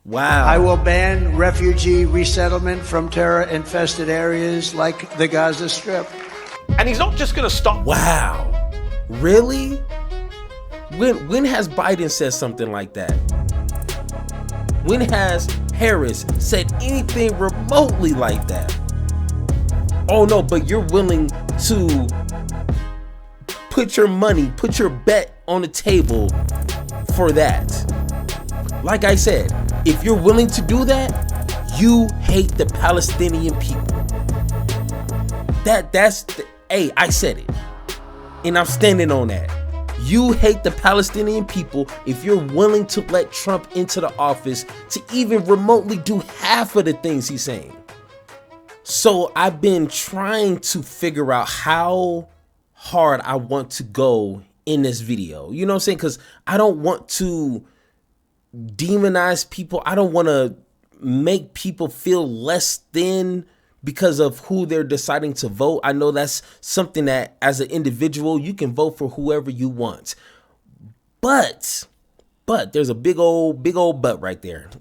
Wow. I will ban refugee resettlement from terror-infested areas like the Gaza Strip. And he's not just going to stop. Wow. Really? When has Biden said something like that? When has Harris said anything remotely like that? Oh no, but you're willing to put your money, put your bet on the table for that. Like I said, if you're willing to do that, you hate the Palestinian people. Hey, I said it. And I'm standing on that. You hate the Palestinian people if you're willing to let Trump into the office to even remotely do half of the things he's saying. So I've been trying to figure out how hard I want to go in this video. You know what I'm saying? Because I don't want to demonize people. I don't want to make people feel less than because of who they're deciding to vote. I know that's something that as an individual, you can vote for whoever you want. But there's a big old but right there.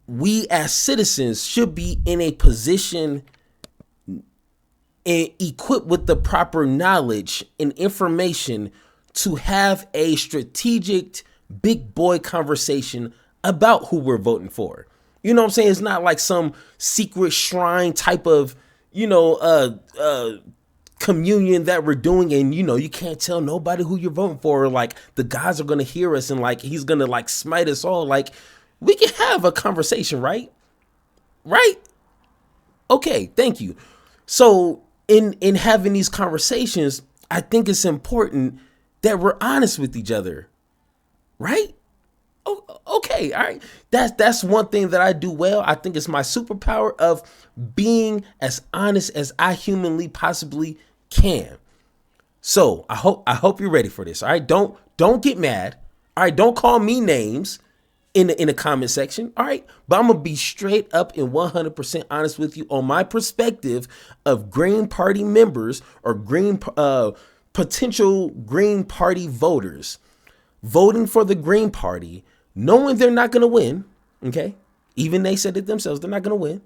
We as citizens should be in a position and equipped with the proper knowledge and information to have a strategic big boy conversation about who we're voting for. You know what I'm saying? It's not like some secret shrine type of, communion that we're doing. And, you can't tell nobody who you're voting for. Like the guys are going to hear us and like, he's going to like smite us all. Like we can have a conversation, right? Right? Okay. Thank you. So in having these conversations, I think it's important that we're honest with each other. Right? Oh, okay. All right. That's one thing that I do well. I think it's my superpower of being as honest as I humanly possibly can. So I hope you're ready for this. All right. Don't get mad. All right. Don't call me names in the comment section. All right. But I'm going to be straight up and 100% honest with you on my perspective of Green Party members or potential Green Party voters voting for the Green Party, knowing they're not going to win, okay? Even they said it themselves, they're not going to win.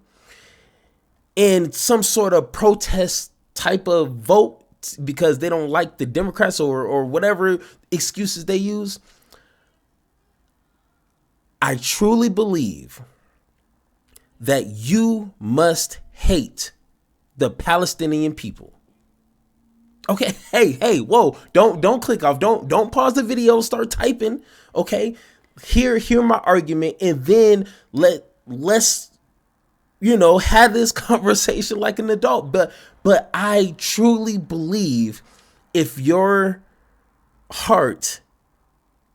And some sort of protest type of vote because they don't like the Democrats or whatever excuses they use. I truly believe that you must hate the Palestinian people. Okay, hey, whoa, don't click off. Don't pause the video, start typing, okay? Hear my argument and then let's have this conversation like an adult. But I truly believe if your heart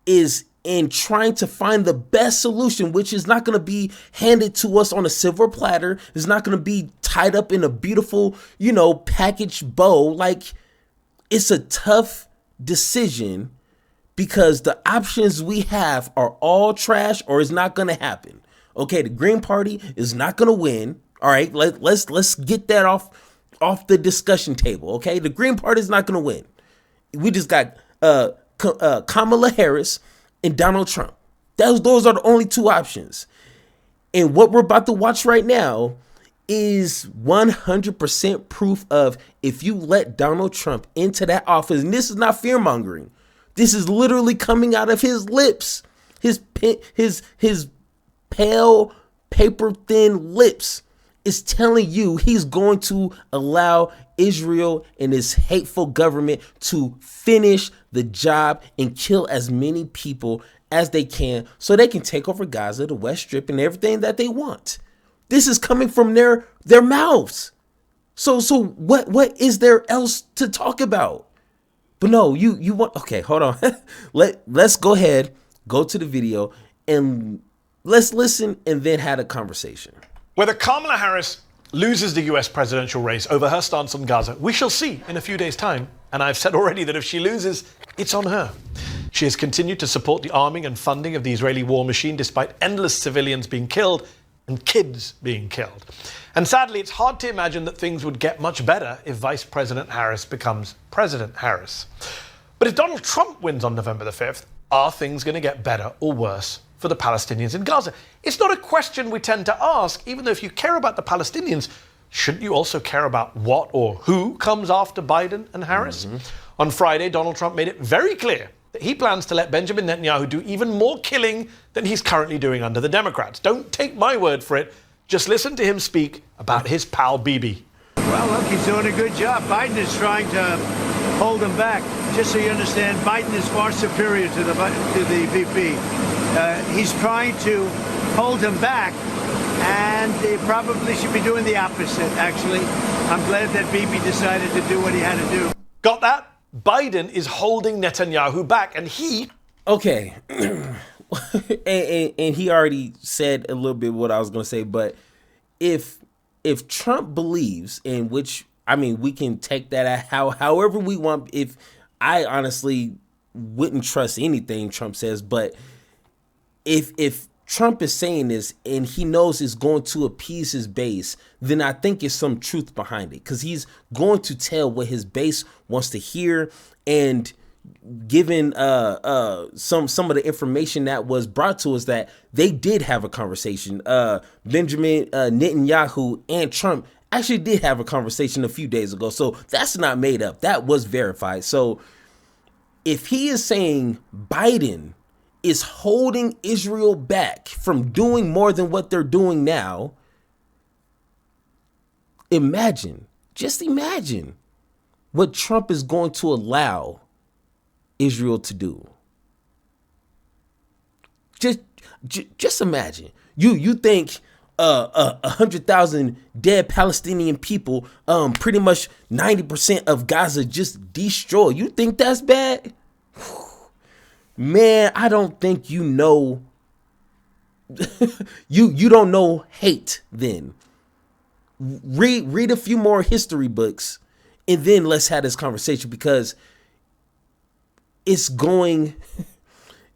is in trying to find the best solution, which is not going to be handed to us on a silver platter, is not going to be tied up in a beautiful, packaged bow, like it's a tough decision because the options we have are all trash or it's not going to happen. Okay, the Green Party is not going to win. All right, let's get that off the discussion table. Okay, the Green Party is not going to win. We just got Kamala Harris and Donald Trump. Those are the only two options. And what we're about to watch right now is 100% proof of if you let Donald Trump into that office, and this is not fear mongering. This is literally coming out of his lips, his pale, paper thin lips is telling you he's going to allow Israel and his hateful government to finish the job and kill as many people as they can so they can take over Gaza, the West Strip, and everything that they want. This is coming from their mouths. So what is there else to talk about? But no, you want, okay, hold on. Let's go ahead, go to the video and let's listen and then have a conversation. Whether Kamala Harris loses the US presidential race over her stance on Gaza, we shall see in a few days' time. And I've said already that if she loses, it's on her. She has continued to support the arming and funding of the Israeli war machine despite endless civilians being killed and kids being killed. And sadly, it's hard to imagine that things would get much better if Vice President Harris becomes President Harris. But if Donald Trump wins on November the 5th, are things going to get better or worse for the Palestinians in Gaza? It's not a question we tend to ask, even though if you care about the Palestinians, shouldn't you also care about what or who comes after Biden and Harris? On Friday, Donald Trump made it very clear that he plans to let Benjamin Netanyahu do even more killing than he's currently doing under the Democrats. Don't take my word for it. Just listen to him speak about his pal Bibi. Well, look, he's doing a good job. Biden is trying to hold him back. Just so you understand, Biden is far superior to the VP. He's trying to hold him back, and they probably should be doing the opposite, actually. I'm glad that Bibi decided to do what he had to do. Got that? Biden is holding Netanyahu back, and he... Okay. and he already said a little bit what I was going to say, but if Trump believes, in which, I mean, we can take that however we want. If I honestly wouldn't trust anything Trump says, but if Trump is saying this and he knows it's going to appease his base, then I think it's some truth behind it, because he's going to tell what his base wants to hear. And given some of the information that was brought to us, that they did have a conversation. Benjamin Netanyahu and Trump actually did have a conversation a few days ago. So that's not made up. That was verified. So if he is saying Biden is holding Israel back from doing more than what they're doing now, just imagine what Trump is going to allow Israel to do. Just imagine. You think 100,000 dead Palestinian people, pretty much 90% of Gaza just destroyed. You think that's bad? Man, I don't think you know. you don't know hate then. Read a few more history books, and then let's have this conversation, because it's going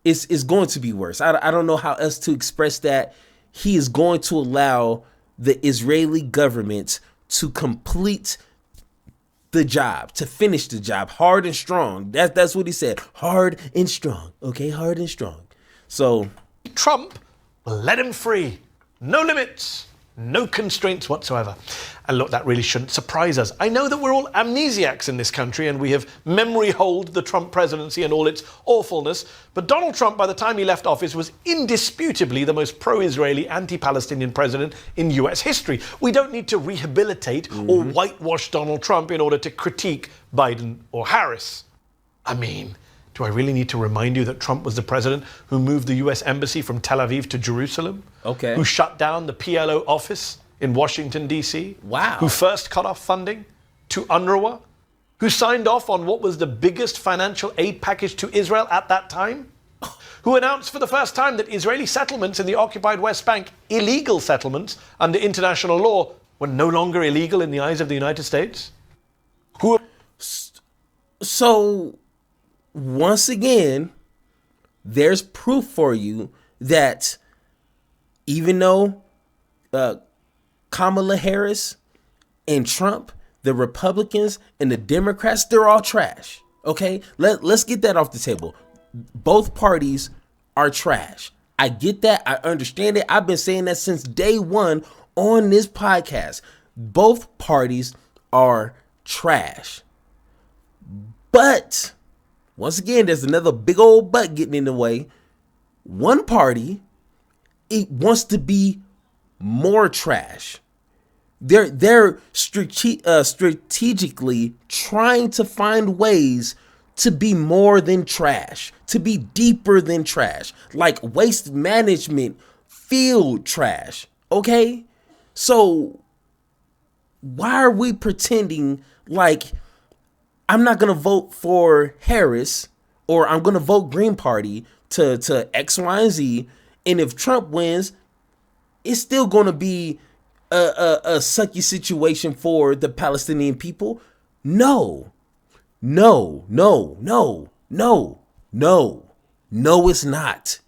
to be worse. I don't know how else to express that. He is going to allow the Israeli government to complete the job, to finish the job hard and strong. That's what he said. Hard and strong. Okay, hard and strong. So Trump will let him free. No limits. No constraints whatsoever. And look, that really shouldn't surprise us. I know that we're all amnesiacs in this country and we have memory holed the Trump presidency and all its awfulness. But Donald Trump, by the time he left office, was indisputably the most pro-Israeli, anti-Palestinian president in US history. We don't need to rehabilitate or whitewash Donald Trump in order to critique Biden or Harris. I mean, do I really need to remind you that Trump was the president who moved the US embassy from Tel Aviv to Jerusalem? Okay. Who shut down the PLO office in Washington, D.C.? Wow. Who first cut off funding to UNRWA? Who signed off on what was the biggest financial aid package to Israel at that time? Who announced for the first time that Israeli settlements in the occupied West Bank, illegal settlements under international law, were no longer illegal in the eyes of the United States? So, once again, there's proof for you that even though Kamala Harris and Trump, the Republicans and the Democrats, they're all trash. Okay, let's get that off the table. Both parties are trash. I get that. I understand it. I've been saying that since day one on this podcast. Both parties are trash. But once again, there's another big old but getting in the way. One party, it wants to be more trash. They're strategically trying to find ways to be more than trash, to be deeper than trash, like waste management, field trash. Okay? So why are we pretending like I'm not going to vote for Harris or I'm going to vote Green Party to X, Y, and Z. And if Trump wins, it's still going to be a sucky situation for the Palestinian people? No, it's not.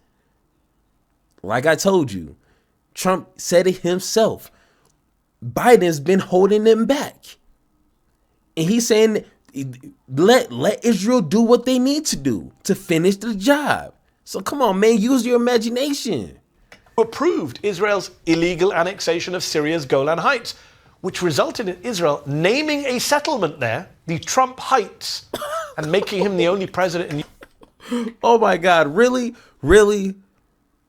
Like I told you, Trump said it himself. Biden's been holding them back. And he's saying, let Israel do what they need to do to finish the job. So come on, man, use your imagination. Approved Israel's illegal annexation of Syria's Golan Heights, which resulted in Israel naming a settlement there, the Trump Heights, and making him the only president in... Oh my God, really? Really?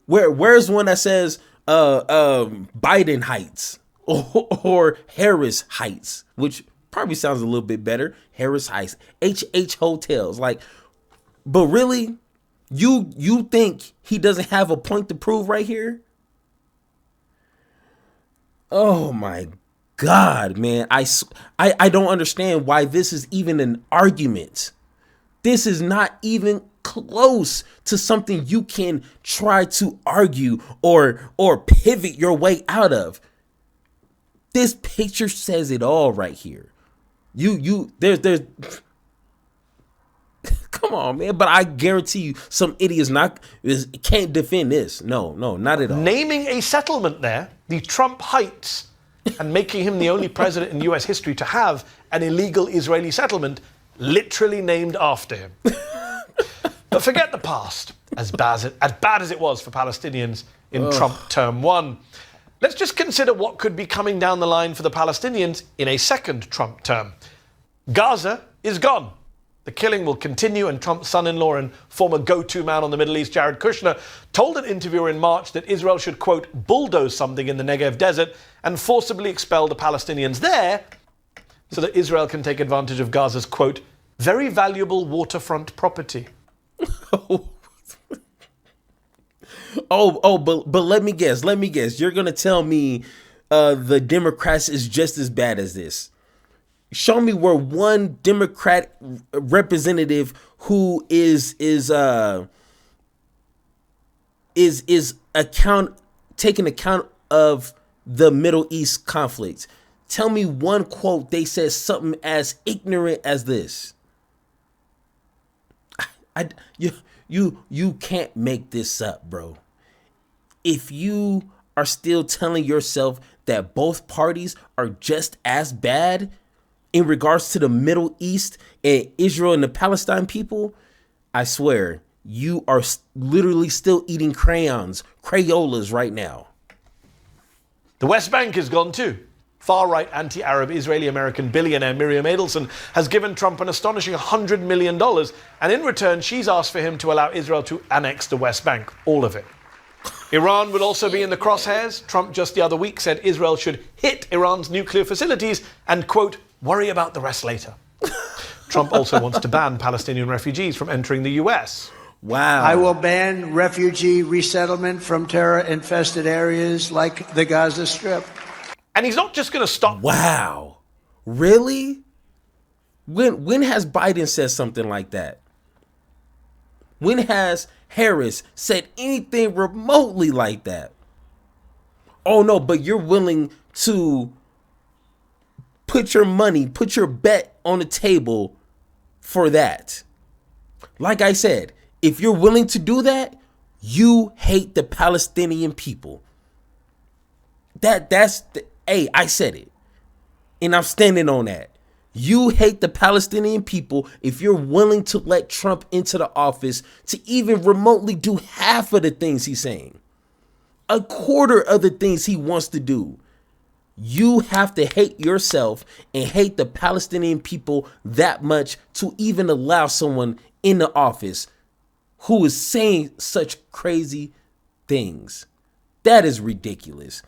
Where's one that says Biden Heights or Harris Heights, which probably sounds a little bit better. Harris Heights, HH Hotels. Like, but really, you think he doesn't have a point to prove right here? Oh my God, man. I don't understand why this is even an argument. This is not even close to something you can try to argue or pivot your way out of. This picture says it all right here. There's come on, man. But I guarantee you some idiots can't defend this. No, not at all. Naming a settlement there, the Trump Heights, and making him the only president in US history to have an illegal Israeli settlement literally named after him. But forget the past, as bad as it was for Palestinians in Trump term 1. Let's just consider what could be coming down the line for the Palestinians in a second Trump term. Gaza is gone. The killing will continue, and Trump's son-in-law and former go-to man on the Middle East, Jared Kushner, told an interviewer in March that Israel should, quote, bulldoze something in the Negev desert and forcibly expel the Palestinians there so that Israel can take advantage of Gaza's, quote, very valuable waterfront property. But let me guess. You're going to tell me the Democrats is just as bad as this. Show me where one Democrat representative who is taking account of the Middle East conflict. Tell me one quote they said something as ignorant as this. You can't make this up, bro. If you are still telling yourself that both parties are just as bad in regards to the Middle East and Israel and the Palestine people, I swear you are literally still eating Crayolas right now. The West Bank is gone too. Far-right anti-Arab Israeli-American billionaire Miriam Adelson has given Trump an astonishing $100 million, and in return she's asked for him to allow Israel to annex the West Bank, all of it. Iran will also be in the crosshairs. Trump just the other week said Israel should hit Iran's nuclear facilities and, quote, worry about the rest later. Trump also wants to ban Palestinian refugees from entering the US. Wow. I will ban refugee resettlement from terror-infested areas like the Gaza Strip. And he's not just going to stop. Wow. Really? When has Biden said something like that? When has Harris said anything remotely like that? Oh no, but you're willing to put your bet on the table for that. Like I said, if you're willing to do that, you hate the Palestinian people. Hey, I said it. And I'm standing on that. You hate the Palestinian people if you're willing to let Trump into the office to even remotely do half of the things he's saying. A quarter of the things he wants to do. You have to hate yourself and hate the Palestinian people that much to even allow someone in the office who is saying such crazy things. That is ridiculous.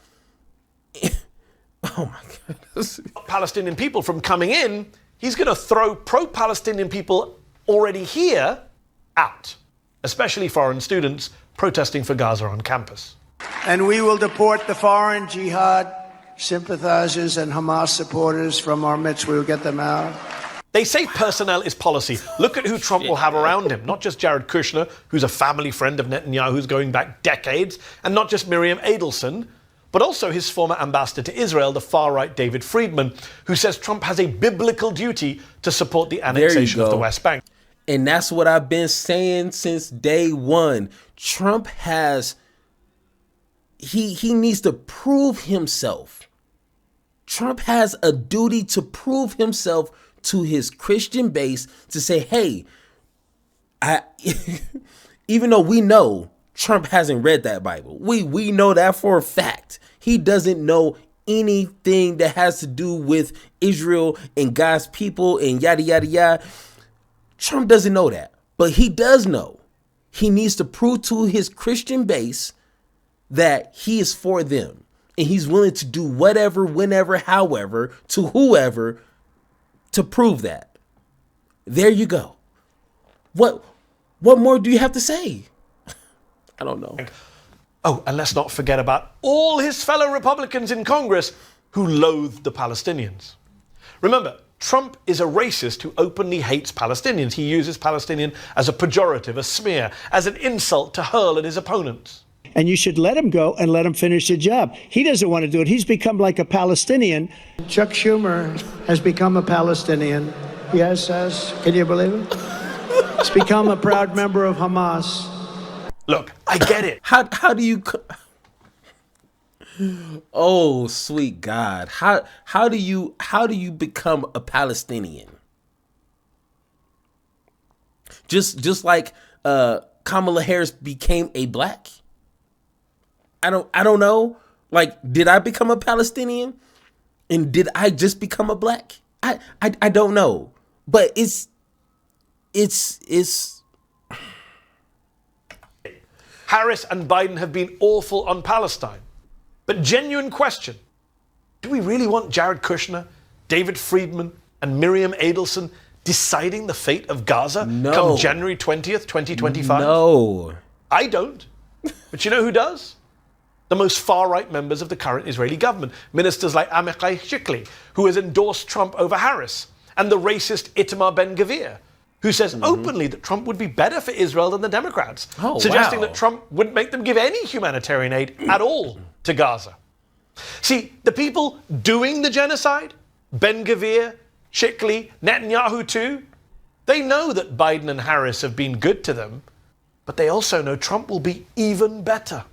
Oh my goodness. Palestinian people from coming in, he's going to throw pro-Palestinian people already here out, especially foreign students protesting for Gaza on campus. And we will deport the foreign jihad sympathizers and Hamas supporters from our midst. We will get them out. They say personnel is policy. Look at who Trump will have around him. Not just Jared Kushner, who's a family friend of Netanyahu's going back decades, and not just Miriam Adelson, but also his former ambassador to Israel, the far-right David Friedman, who says Trump has a biblical duty to support the annexation of the West Bank. And that's what I've been saying since day one. Trump has, he needs to prove himself. Trump has a duty to prove himself to his Christian base to say, hey, Even though we know Trump hasn't read that Bible. We know that for a fact. He doesn't know anything that has to do with Israel and God's people and yada, yada, yada. Trump doesn't know that. But he does know. He needs to prove to his Christian base that he is for them. And he's willing to do whatever, whenever, however, to whoever to prove that. There you go. What more do you have to say? I don't know. Oh, and let's not forget about all his fellow Republicans in Congress who loathe the Palestinians. Remember, Trump is a racist who openly hates Palestinians. He uses Palestinian as a pejorative, a smear, as an insult to hurl at his opponents. And you should let him go and let him finish the job. He doesn't want to do it. He's become like a Palestinian. Chuck Schumer has become a Palestinian. Yes, can you believe it? He's become a proud member of Hamas. Look, I get it. How do you... Oh, sweet God. How do you become a Palestinian? Just like Kamala Harris became a black? I don't know. Like, did I become a Palestinian? And did I just become a black? I don't know. But it's Harris and Biden have been awful on Palestine. But genuine question, do we really want Jared Kushner, David Friedman, and Miriam Adelson deciding the fate of Gaza come January 20th, 2025? No. I don't. But you know who does? The most far-right members of the current Israeli government. Ministers like Amichai Shikli, who has endorsed Trump over Harris, and the racist Itamar Ben-Gvir, who says openly that Trump would be better for Israel than the Democrats, suggesting that Trump wouldn't make them give any humanitarian aid at all to Gaza. See, the people doing the genocide, Ben-Gvir, Shikli, Netanyahu too, they know that Biden and Harris have been good to them, but they also know Trump will be even better.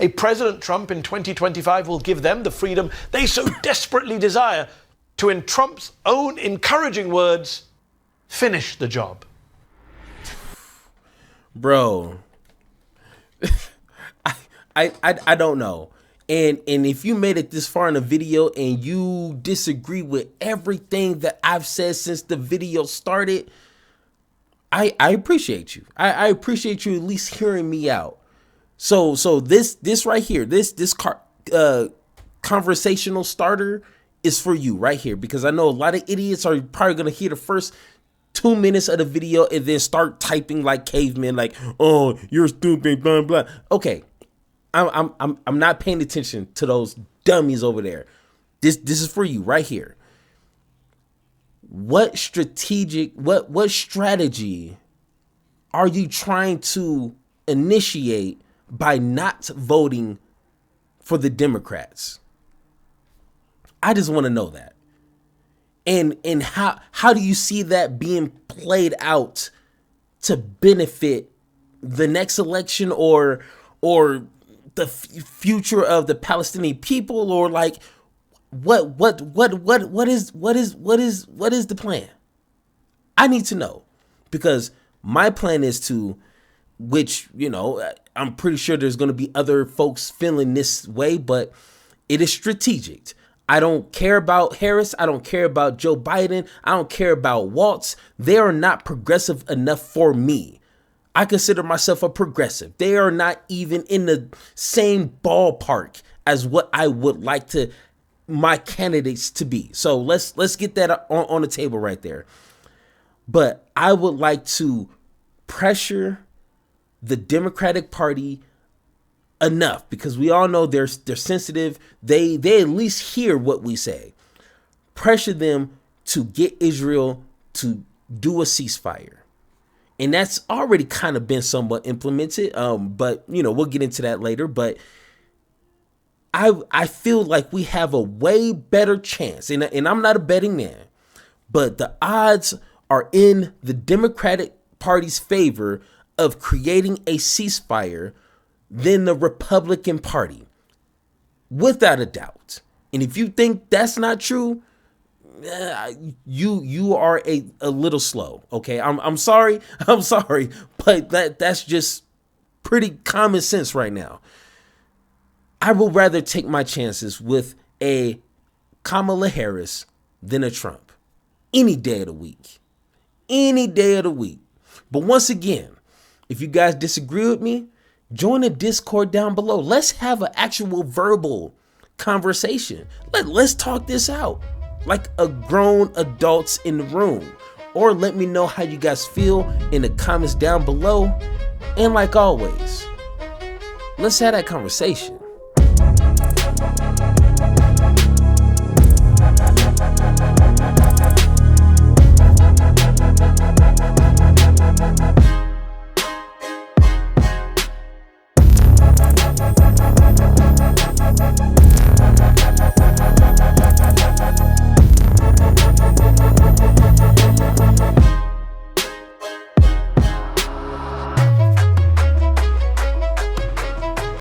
A President Trump in 2025 will give them the freedom they so desperately desire to, in Trump's own encouraging words, finish the job. Bro, I don't know. And if you made it this far in the video and you disagree with everything that I've said since the video started, I appreciate you. I appreciate you at least hearing me out. So this right here, this conversational starter is for you right here, because I know a lot of idiots are probably gonna hear the first 2 minutes of the video and then start typing like cavemen, like, oh, you're stupid, blah blah. Okay, I'm not paying attention to those dummies over there. This is for you right here. What strategy are you trying to initiate by not voting for the Democrats? I just want to know that. And how do you see that being played out to benefit the next election or the future of the Palestinian people, or like what is the plan? I need to know, because my plan is to, which, you know, I'm pretty sure there's going to be other folks feeling this way, but it is strategic. I don't care about Harris. I don't care about Joe Biden. I don't care about Waltz. They are not progressive enough for me. I consider myself a progressive. They are not even in the same ballpark as what I would like to my candidates to be. So let's get that on the table right there. But I would like to pressure the Democratic Party enough, because we all know they're sensitive. They at least hear what we say. Pressure them to get Israel to do a ceasefire. And that's already kind of been somewhat implemented. But, you know, we'll get into that later. But I feel like we have a way better chance. And I'm not a betting man, but the odds are in the Democratic Party's favor of creating a ceasefire than the Republican Party, without a doubt. And if you think that's not true, you are a little slow. Okay, I'm sorry, but that's just pretty common sense right now. I would rather take my chances with a Kamala Harris than a Trump any day of the week. Any day of the week. But once again, if you guys disagree with me, join the Discord down below. Let's have an actual verbal conversation. Let's talk this out like a grown adults in the room. Or let me know how you guys feel in the comments down below. And like always, let's have that conversation.